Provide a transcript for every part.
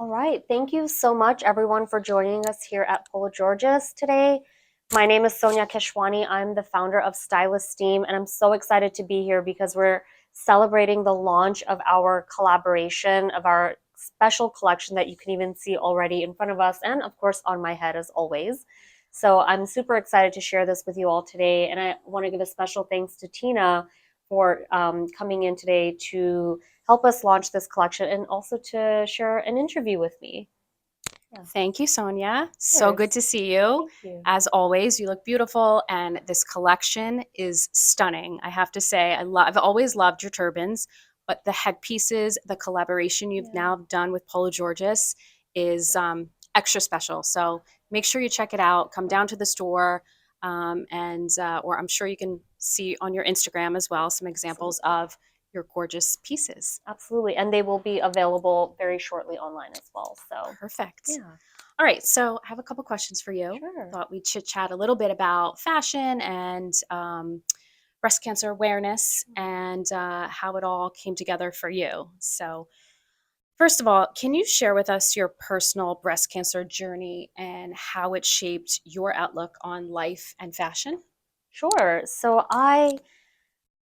All right. Thank you so much, everyone, for joining us here at Pologeorgis today. My name is Sonya Keshwani. I'm the founder of StyleEsteem, and I'm so excited to be here because we're celebrating the launch of our collaboration, of our special collection that you can even see already in front of us, and of course on my head as always. So I'm super excited to share this with you all today, and I want to give a special thanks to Tina for coming in today to help us launch this collection and also to share an interview with me. Yeah. Thank you, Sonia. So good to see you. Thank you. As always, you look beautiful, and this collection is stunning. I have to say, I've always loved your turbans, but the headpieces, the collaboration you've now done with Pologeorgis is extra special. So make sure you check it out. Come down to the store, or I'm sure you can see on your Instagram as well some examples of your gorgeous pieces. Absolutely. And they will be available very shortly online as well. So Perfect. yeah. All right, so I have a couple questions for you. Sure. Thought we'd chit chat a little bit about fashion and breast cancer awareness and how it all came together for you. So, first of all, can you share with us your personal breast cancer journey and how it shaped your outlook on life and fashion? Sure. So I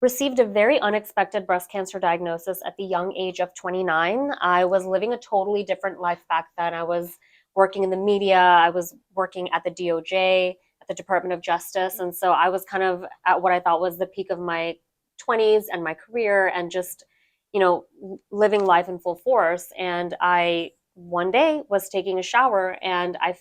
received a very unexpected breast cancer diagnosis at the young age of 29. I was living a totally different life back then. I was working in the media, I was working at the DOJ, at the Department of Justice. And so I was kind of at what I thought was the peak of my 20s and my career and just, living life in full force. And I one day was taking a shower and I,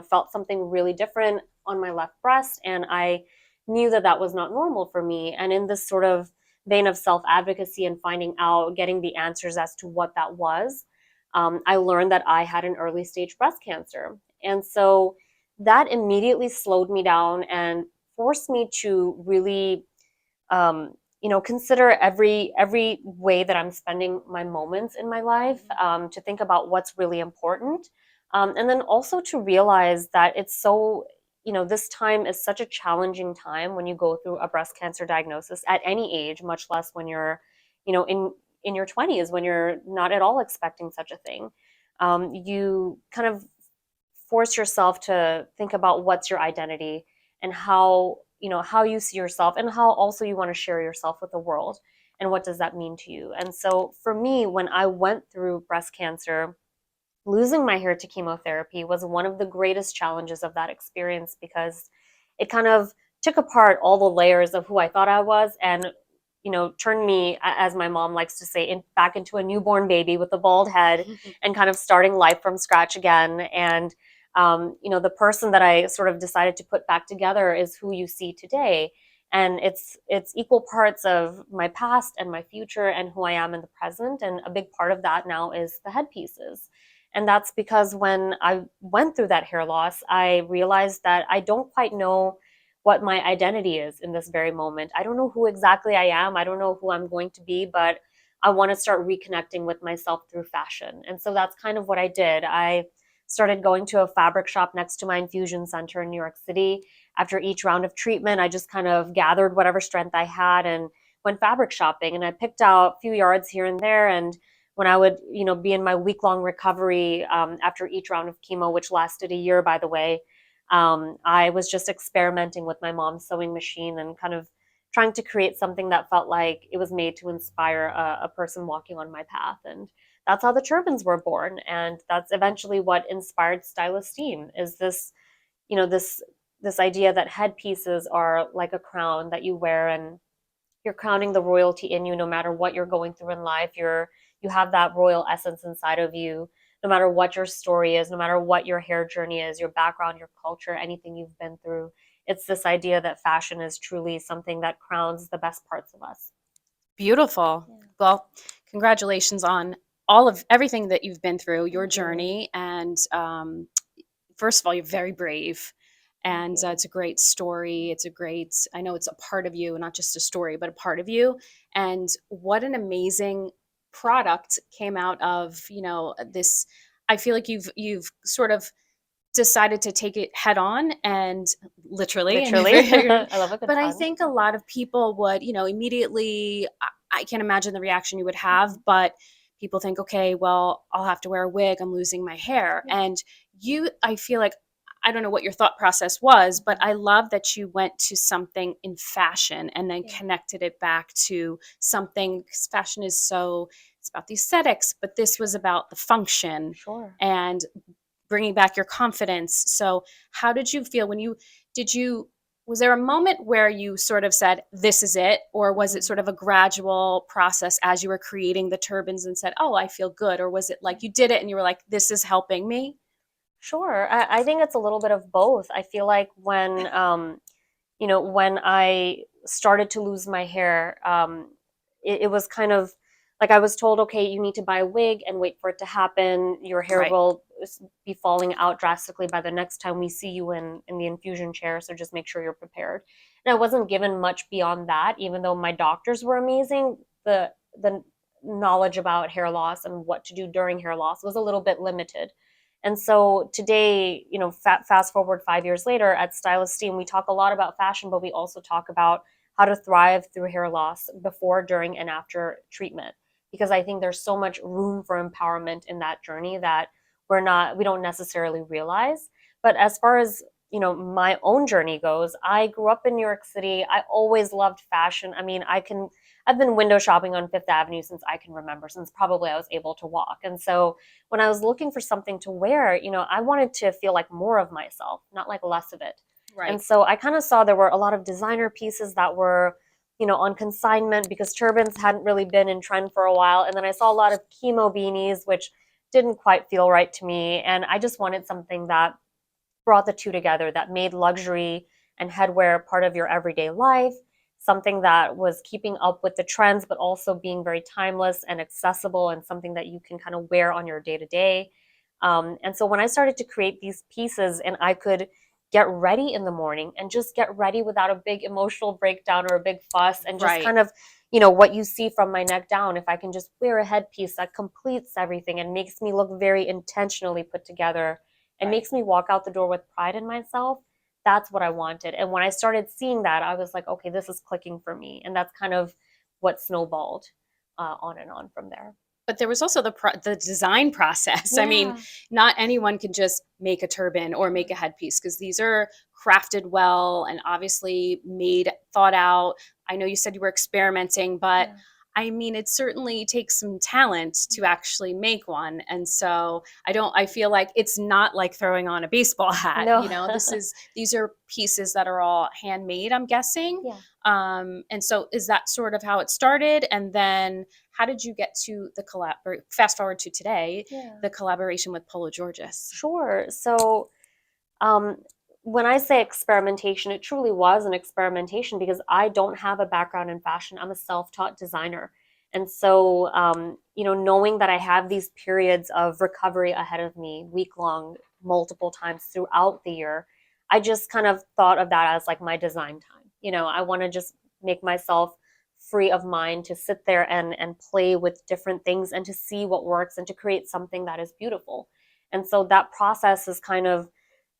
felt something really different on my left breast. And I knew that that was not normal for me. And in this sort of vein of self advocacy and finding out, getting the answers as to what that was, I learned that I had an early stage breast cancer. And so that immediately slowed me down and forced me to really consider every way that I'm spending my moments in my life, to think about what's really important, and then also to realize that it's so this time is such a challenging time when you go through a breast cancer diagnosis at any age, much less when you're in your 20s, when you're not at all expecting such a thing. You kind of force yourself to think about what's your identity and how you see yourself and how also you want to share yourself with the world, and what does that mean to you. And so for me, when I went through breast cancer, losing my hair to chemotherapy was one of the greatest challenges of that experience, because it kind of took apart all the layers of who I thought I was, and turned me, as my mom likes to say, back into a newborn baby with a bald head and kind of starting life from scratch again. And the person that I sort of decided to put back together is who you see today. And it's equal parts of my past and my future and who I am in the present. And a big part of that now is the headpieces. And that's because when I went through that hair loss, I realized that I don't quite know what my identity is in this very moment. I don't know who exactly I am. I don't know who I'm going to be, but I want to start reconnecting with myself through fashion. And so that's kind of what I did. I started going to a fabric shop next to my infusion center in New York City. After each round of treatment, I just kind of gathered whatever strength I had and went fabric shopping. And I picked out a few yards here and there. And when I would, be in my week-long recovery, after each round of chemo, which lasted a year, by the way, I was just experimenting with my mom's sewing machine and kind of trying to create something that felt like it was made to inspire a person walking on my path. And that's how the turbans were born. And that's eventually what inspired StyleEsteem, is this, this idea that headpieces are like a crown that you wear, and you're crowning the royalty in you no matter what you're going through in life. You have that royal essence inside of you, no matter what your story is, no matter what your hair journey is, your background, your culture, anything you've been through. It's this idea that fashion is truly something that crowns the best parts of us. Beautiful. Yeah. Well, congratulations on all of everything that you've been through, your Thank you. journey. And first of all, you're very brave. And it's a great story. It's a great, I know it's a part of you, not just a story, but a part of you. And what an amazing product came out of, this. I feel like you've sort of decided to take it head on and literally. Literally. I love a good But I pun. think a lot of people would, immediately, I can't imagine the reaction you would have, but people think, okay, well, I'll have to wear a wig, I'm losing my hair. And you, I feel like, I don't know what your thought process was, but I love that you went to something in fashion and then connected it back to something, because fashion is so, it's about the aesthetics, but this was about the function Sure. and bringing back your confidence. So how did you feel when did you, was there a moment where you sort of said, this is it? Or was it sort of a gradual process as you were creating the turbans and said, oh, I feel good? Or was it like you did it and you were like, this is helping me? Sure. I think it's a little bit of both. I feel like when, when I started to lose my hair, it was kind of like I was told, okay, you need to buy a wig and wait for it to happen. Your hair Right. will be falling out drastically by the next time we see you in the infusion chair. So just make sure you're prepared. And I wasn't given much beyond that, even though my doctors were amazing. The knowledge about hair loss and what to do during hair loss was a little bit limited. And so today, fast forward 5 years later at StyleEsteem, we talk a lot about fashion, but we also talk about how to thrive through hair loss before, during, and after treatment. Because I think there's so much room for empowerment in that journey that we don't necessarily realize. But as far as my own journey goes, I grew up in New York City. I always loved fashion. I mean, I've been window shopping on Fifth Avenue since I can remember, since probably I was able to walk. And so when I was looking for something to wear, I wanted to feel like more of myself, not like less of it. And Right. so I kind of saw there were a lot of designer pieces that were, on consignment because turbans hadn't really been in trend for a while. And then I saw a lot of chemo beanies, which didn't quite feel right to me. And I just wanted something that brought the two together, that made luxury and headwear part of your everyday life, something that was keeping up with the trends, but also being very timeless and accessible and something that you can kind of wear on your day to day. And so when I started to create these pieces and I could get ready in the morning and just get ready without a big emotional breakdown or a big fuss and just Right. kind of, what you see from my neck down, if I can just wear a headpiece that completes everything and makes me look very intentionally put together, it Right. makes me walk out the door with pride in myself. That's what I wanted. And when I started seeing that, I was like, okay, this is clicking for me. And that's kind of what snowballed on and on from there. But there was also the design process. I mean, Yeah. not anyone can just make a turban or make a headpiece because these are crafted well and obviously made, thought out. I know you said you were experimenting, but Yeah. I mean, it certainly takes some talent to actually make one. And so I feel like it's not like throwing on a baseball hat. No. You know, these are pieces that are all handmade, I'm guessing. Yeah. And so is that sort of how it started? And then how did you get to the collab? Fast forward to today, Yeah. the collaboration with Polo Georgis. Sure. So Um, when I say experimentation, it truly was an experimentation because I don't have a background in fashion. I'm a self-taught designer. And so, knowing that I have these periods of recovery ahead of me, week long, multiple times throughout the year, I just kind of thought of that as like my design time. I want to just make myself free of mind to sit there and play with different things and to see what works and to create something that is beautiful. And so that process is kind of,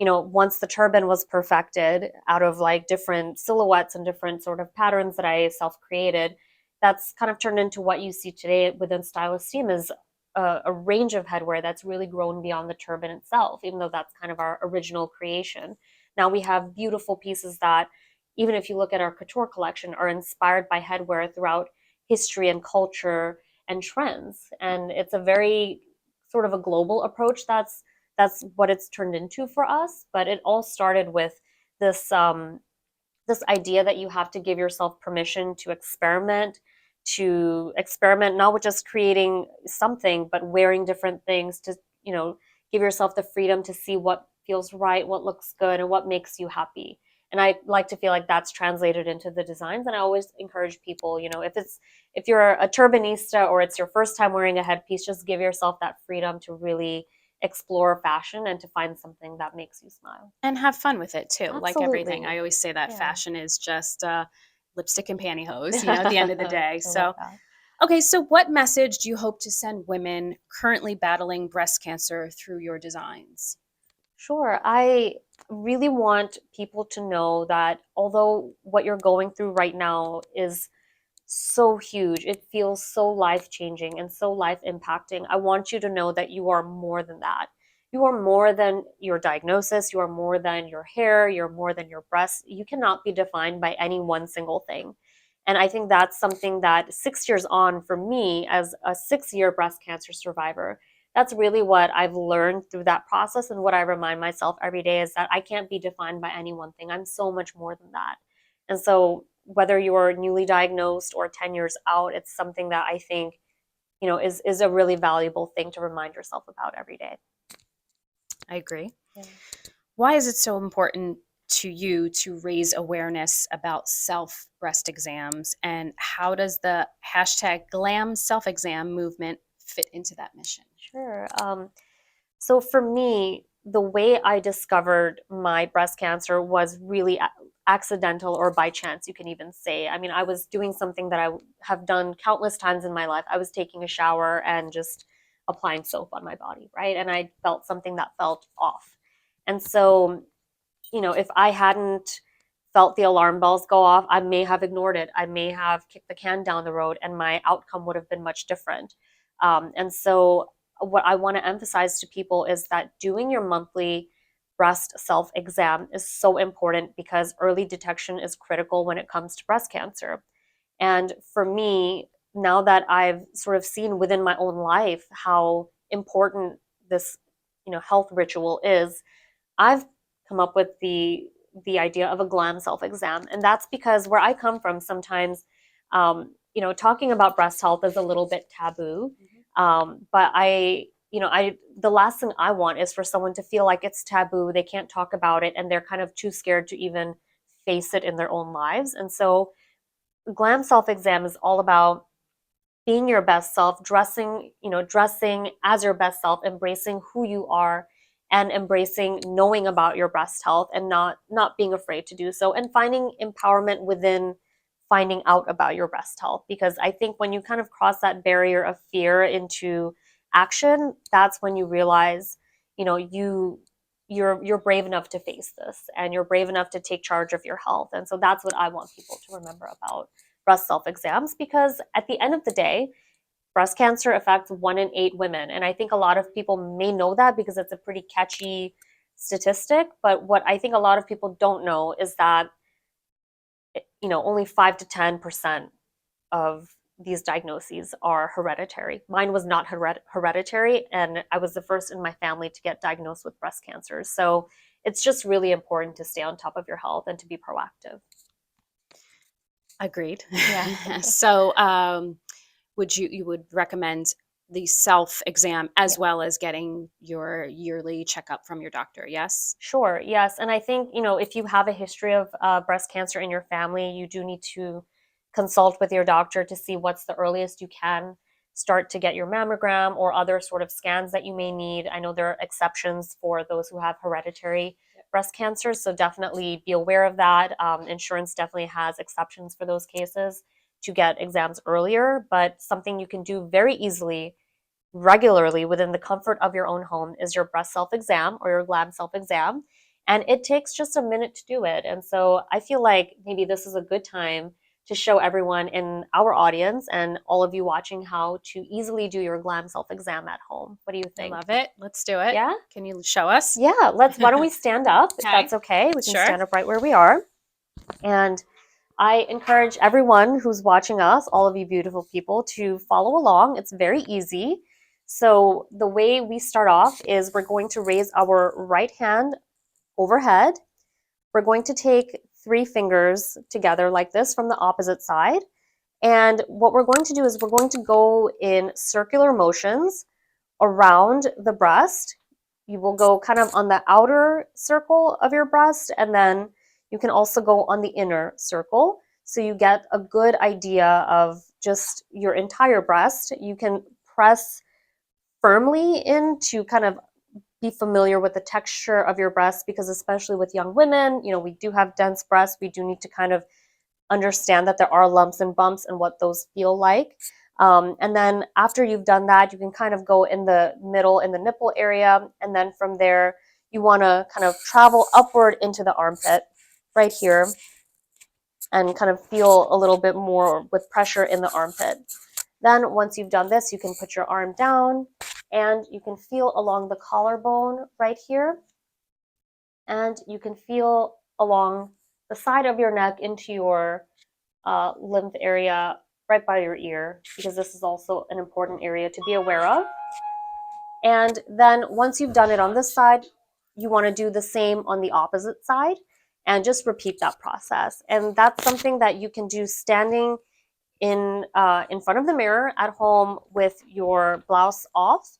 once the turban was perfected out of like different silhouettes and different sort of patterns that I self created, that's kind of turned into what you see today within StyleEsteem is a range of headwear that's really grown beyond the turban itself, even though that's kind of our original creation. Now we have beautiful pieces that, even if you look at our couture collection, are inspired by headwear throughout history and culture and trends. And it's a very sort of a global approach that's what it's turned into for us. But it all started with this this idea that you have to give yourself permission to experiment not with just creating something, but wearing different things to give yourself the freedom to see what feels right, what looks good, and what makes you happy. And I like to feel like that's translated into the designs. And I always encourage people, if you're a turbanista or it's your first time wearing a headpiece, just give yourself that freedom to really explore fashion and to find something that makes you smile. And have fun with it too, like everything. I Absolutely. always say that Yeah. fashion is just lipstick and pantyhose, at the end of the I day. love So, that. okay, so what message do you hope to send women currently battling breast cancer through your designs? Sure. I really want people to know that although what you're going through right now is so huge. It feels so life changing and so life impacting. I want you to know that you are more than that. You are more than your diagnosis. You are more than your hair. You're more than your breasts. You cannot be defined by any one single thing. And I think that's something that 6 years on for me as a 6 year breast cancer survivor, that's really what I've learned through that process. And what I remind myself every day is that I can't be defined by any one thing. I'm so much more than that. And so whether you're newly diagnosed or 10 years out, it's something that I think, is a really valuable thing to remind yourself about every day. I agree. Yeah. Why is it so important to you to raise awareness about self breast exams, and how does the hashtag glam self exam movement fit into that mission? Sure. So for me, the way I discovered my breast cancer was really accidental, or by chance, you can even say. I mean, I was doing something that I have done countless times in my life. I was taking a shower and just applying soap on my body, right? And I felt something that felt off. And so, if I hadn't felt the alarm bells go off, I may have ignored it. I may have kicked the can down the road, and my outcome would have been much different. And so, what I want to emphasize to people is that doing your monthly breast self exam is so important, because early detection is critical when it comes to breast cancer. And for me, now that I've sort of seen within my own life how important this, health ritual is, I've come up with the idea of a glam self exam, and that's because where I come from, sometimes, talking about breast health is a little bit taboo. But the last thing I want is for someone to feel like it's taboo, they can't talk about it, and they're kind of too scared to even face it in their own lives. And so, glam self exam is all about being your best self, dressing as your best self, embracing who you are, and embracing knowing about your breast health, and not being afraid to do so, and finding empowerment within finding out about your breast health. Because I think when you kind of cross that barrier of fear into action, that's when you realize, you're brave enough to face this, and you're brave enough to take charge of your health. And so that's what I want people to remember about breast self exams, because at the end of the day, breast cancer affects 1 in 8 women. And I think a lot of people may know that because it's a pretty catchy statistic. But what I think a lot of people don't know is that, only 5 to 10% of these diagnoses are hereditary. Mine was not hereditary, and I was the first in my family to get diagnosed with breast cancer. So it's just really important to stay on top of your health and to be proactive. Agreed. Yeah. So, you would recommend the self exam as well as getting your yearly checkup from your doctor? Yes. Sure, yes. And I think, if you have a history of breast cancer in your family, you do need to consult with your doctor to see what's the earliest you can start to get your mammogram or other sort of scans that you may need. I know there are exceptions for those who have hereditary breast cancer, so definitely be aware of that. Insurance definitely has exceptions for those cases to get exams earlier, but something you can do very easily regularly within the comfort of your own home is your breast self exam or your glam self exam. And it takes just a minute to do it. And so I feel like maybe this is a good time to show everyone in our audience and all of you watching how to easily do your glam self exam at home. What do you I think? love it. Let's do it. Yeah? Can you show us? Yeah, why don't we stand up if Okay. that's okay? We can Sure. stand up right where we are. And I encourage everyone who's watching us, all of you beautiful people, to follow along. It's very easy. So the way we start off is we're going to raise our right hand overhead. We're going to take 3 fingers together like this from the opposite side. And what we're going to do is we're going to go in circular motions around the breast. You will go kind of on the outer circle of your breast, and then you can also go on the inner circle. So you get a good idea of just your entire breast. You can press firmly in to kind of be familiar with the texture of your breast, because especially with young women, we do have dense breasts. We do need to kind of understand that there are lumps and bumps and what those feel like. And then after you've done that, you can kind of go in the middle in the nipple area. And then from there, you want to kind of travel upward into the armpit right here. and kind of feel a little bit more with pressure in the armpit. Then once you've done this, you can put your arm down and you can feel along the collarbone right here. And you can feel along the side of your neck into your lymph area right by your ear, because this is also an important area to be aware of. And then once you've done it on this side, you want to do the same on the opposite side and just repeat that process. And that's something that you can do standing in front of the mirror at home with your blouse off,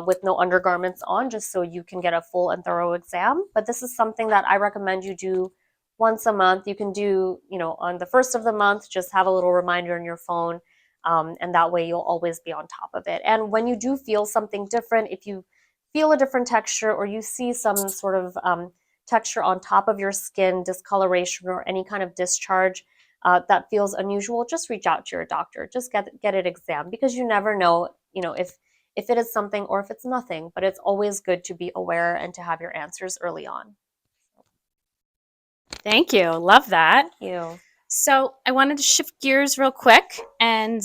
with no undergarments on, just so you can get a full and thorough exam. But this is something that I recommend you do once a month. You can do, on the first of the month, just have a little reminder on your phone, and that way you'll always be on top of it. And when you do feel something different, if you feel a different texture or you see some sort of texture on top of your skin, discoloration or any kind of discharge that feels unusual, just reach out to your doctor. Just get it examined, because you never know, if it is something or if it's nothing. But it's always good to be aware and to have your answers early on. Thank you. Love that. Thank you. So I wanted to shift gears real quick and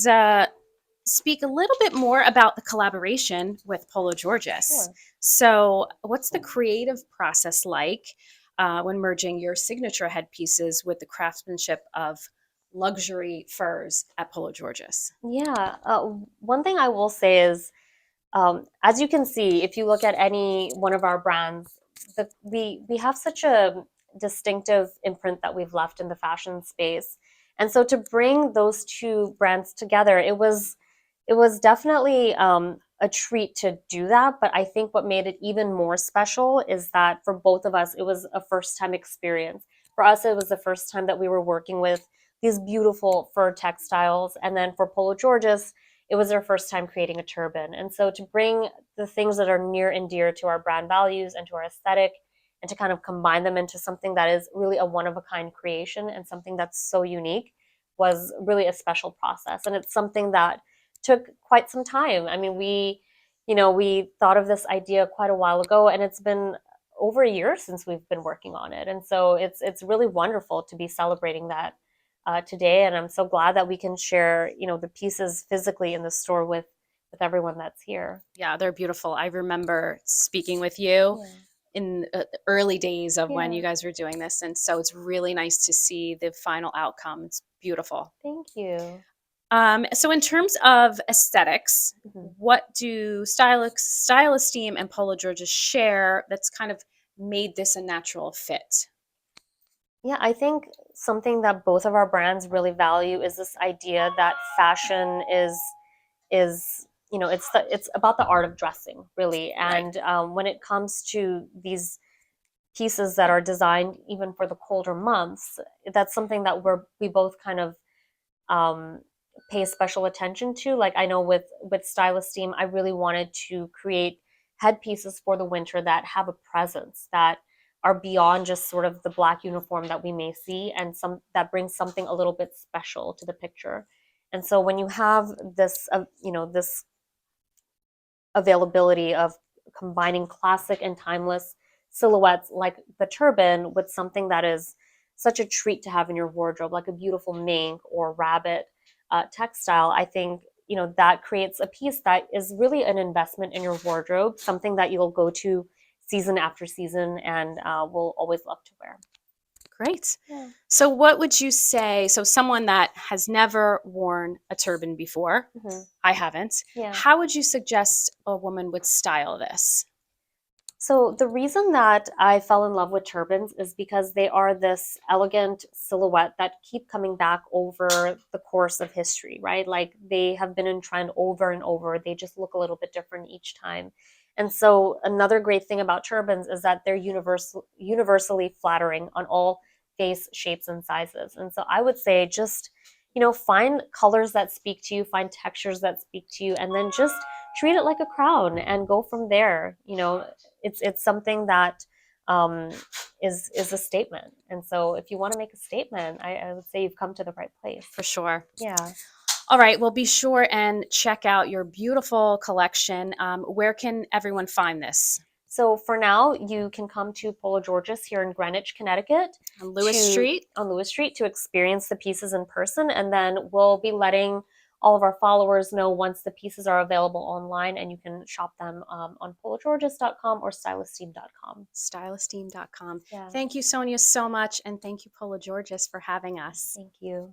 speak a little bit more about the collaboration with Pologeorgis. Sure. So what's the creative process like when merging your signature headpieces with the craftsmanship of luxury furs at Pologeorgis? Yeah. One thing I will say is, as you can see, if you look at any one of our brands, we have such a distinctive imprint that we've left in the fashion space. And so to bring those two brands together, it was definitely a treat to do that. But I think what made it even more special is that for both of us, it was a first time experience. For us, it was the first time that we were working with these beautiful fur textiles. And then for Polo Georges, it was their first time creating a turban. And so to bring the things that are near and dear to our brand values and to our aesthetic, and to kind of combine them into something that is really a one of a kind creation and something that's so unique, was really a special process. And it's something that took quite some time. I mean, we thought of this idea quite a while ago, and it's been over a year since we've been working on it. And so it's really wonderful to be celebrating that today. And I'm so glad that we can share, the pieces physically in the store with everyone that's here. Yeah, they're beautiful. I remember speaking with you in the early days of when you guys were doing this. And so it's really nice to see the final outcome. It's beautiful. Thank you. So in terms of aesthetics, Mhm. what do StyleEsteem and Pologeorgis share that's kind of made this a natural fit? Yeah, I think something that both of our brands really value is this idea that fashion is it's about the art of dressing, really. Right. And when it comes to these pieces that are designed even for the colder months, that's something that we both kind of um, pay special attention to. Like, I know with StyleEsteem, I really wanted to create headpieces for the winter that have a presence, that are beyond just sort of the black uniform that we may see, and some that brings something a little bit special to the picture. And so when you have this availability of combining classic and timeless silhouettes like the turban with something that is such a treat to have in your wardrobe, like a beautiful mink or rabbit textile, I think that creates a piece that is really an investment in your wardrobe, something that you'll go to season after season and will always love to wear. Great. Yeah. So what would you say, so someone that has never worn a turban before, Mhm. I haven't, Yeah. how would you suggest a woman would style this? So the reason that I fell in love with turbans is because they are this elegant silhouette that keep coming back over the course of history, right? Like, they have been in trend over and over. They just look a little bit different each time. And so another great thing about turbans is that they're universally flattering on all face shapes and sizes. And so I would say just, find colors that speak to you, find textures that speak to you, and then just treat it like a crown and go from there. It's something that um, is a statement. And so if you want to make a statement, I would say you've come to the right place. For sure. Yeah. All right. Well, be sure and check out your beautiful collection. Where can everyone find this? So for now, you can come to Pologeorgis here in Greenwich, Connecticut, On Lewis Street. on Lewis Street to experience the pieces in person, and then we'll be letting all of our followers know once the pieces are available online, and you can shop them on pologeorgis.com or stylesteem.com. StyleEsteem.com. Yeah, Thank you, Sonya, so much. And thank you, Pologeorgis, for having us. thank you.